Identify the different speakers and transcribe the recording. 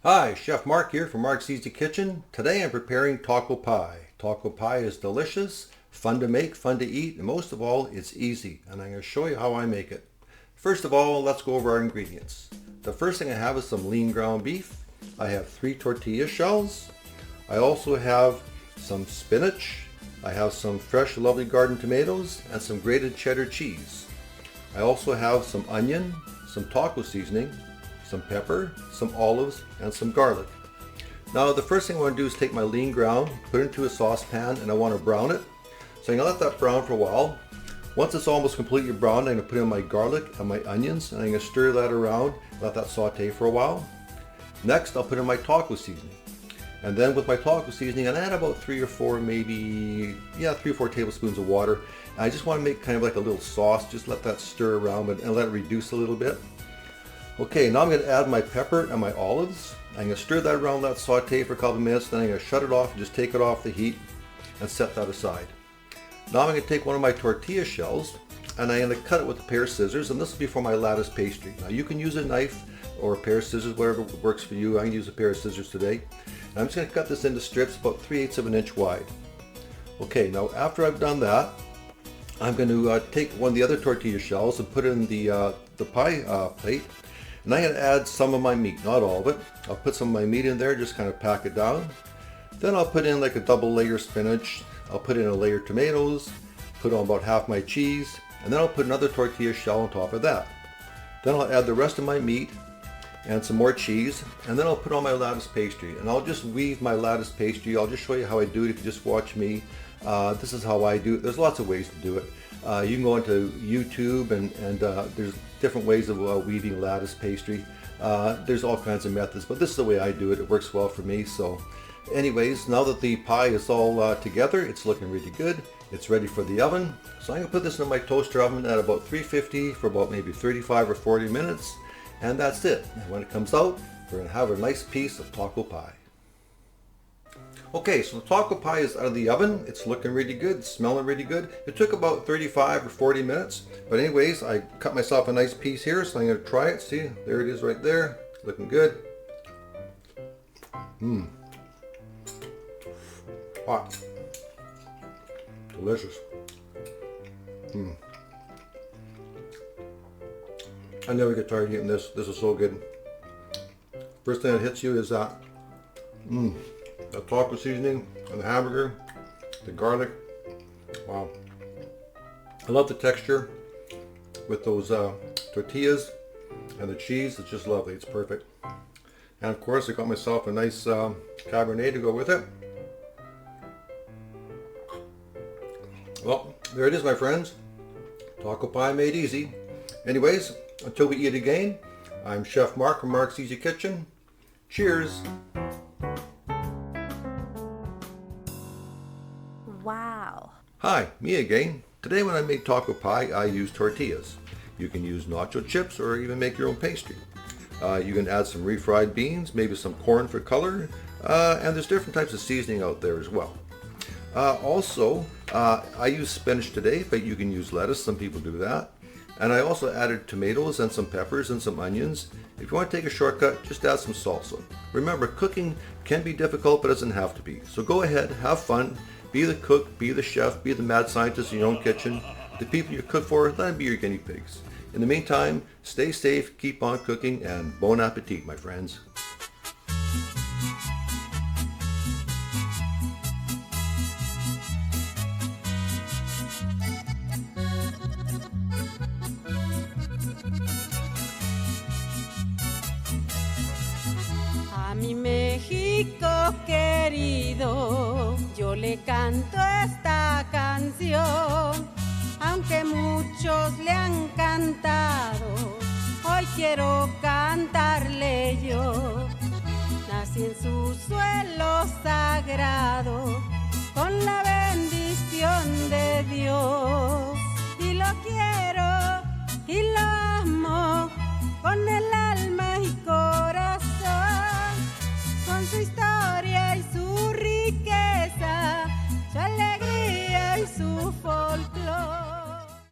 Speaker 1: Hi, Chef Mark here from Mark's Easy Kitchen. Today I'm preparing taco pie. Taco pie is delicious, fun to make, fun to eat, and most of all, it's easy. And I'm going to show you how I make it. First of all, let's go over our ingredients. The first thing I have is some lean ground beef. I have 3 tortilla shells. I also have some spinach. I have some fresh, lovely garden tomatoes and some grated cheddar cheese. I also have some onion, some taco seasoning, some pepper, some olives, and some garlic. Now the first thing I want to do is take my lean ground, put it into a saucepan, and I want to brown it. So I'm going to let that brown for a while. Once it's almost completely browned, I'm going to put in my garlic and my onions, and I'm going to stir that around, let that saute for a while. Next, I'll put in my taco seasoning. And then with my taco seasoning, I'll add about 3 or 4 tablespoons of water. And I just want to make kind of like a little sauce, just let that stir around and let it reduce a little bit. Okay, now I'm going to add my pepper and my olives. I'm going to stir that around, that saute for a couple of minutes, then I'm going to shut it off and just take it off the heat and set that aside. Now I'm going to take one of my tortilla shells and I'm going to cut it with a pair of scissors, and this will be for my lattice pastry. Now you can use a knife or a pair of scissors, whatever works for you. I'm going to use a pair of scissors today. And I'm just going to cut this into strips about 3/8 of an inch wide. Okay, now after I've done that, I'm going to take one of the other tortilla shells and put it in the pie plate. And I'm going to add some of my meat, not all of it. I'll put some of my meat in there, just kind of pack it down. Then I'll put in like a double layer spinach. I'll put in a layer of tomatoes, put on about half my cheese, and then I'll put another tortilla shell on top of that. Then I'll add the rest of my meat and some more cheese, and then I'll put on my lattice pastry. And I'll just weave my lattice pastry. I'll just show you how I do it if you just watch me. This is how I do it. There's lots of ways to do it. You can go into YouTube and there's different ways of weaving lattice pastry. There's all kinds of methods, but this is the way I do it. It works well for me. So anyways, now that the pie is all together, it's looking really good. It's ready for the oven. So I'm going to put this in my toaster oven at about 350 for about maybe 35 or 40 minutes. And that's it. And when it comes out, we're going to have a nice piece of taco pie. Okay, so the taco pie is out of the oven. It's looking really good, it's smelling really good. It took about 35 or 40 minutes. But anyways, I cut myself a nice piece here, so I'm going to try it. See, there it is right there. Looking good. Hot. Delicious. I never get tired of eating this. This is so good. First thing that hits you is that the taco seasoning and the hamburger, the garlic. Wow. I love the texture with those tortillas and the cheese. It's just lovely. It's perfect. And of course, I got myself a nice Cabernet to go with it. Well, there it is, my friends. Taco pie made easy. Anyways, until we eat again, I'm Chef Mark from Mark's Easy Kitchen. Cheers.
Speaker 2: Wow.
Speaker 1: Hi, me again. Today when I make taco pie, I use tortillas. You can use nacho chips or even make your own pastry. You can add some refried beans, maybe some corn for color, and there's different types of seasoning out there as well. I use spinach today, but you can use lettuce. Some people do that. And I also added tomatoes and some peppers and some onions. If you want to take a shortcut, just add some salsa. Remember, cooking can be difficult, but it doesn't have to be. So go ahead, have fun. Be the cook, be the chef, be the mad scientist in your own kitchen. The people you cook for, let them be your guinea pigs. In the meantime, stay safe, keep on cooking, and bon appetit, my friends.
Speaker 3: A mi México querido, yo le canto esta canción, aunque muchos le han cantado, hoy quiero cantarle yo. Nací en su suelo sagrado, con la bendición de Dios, y lo quiero y lo amo con el alma y corazón, con su historia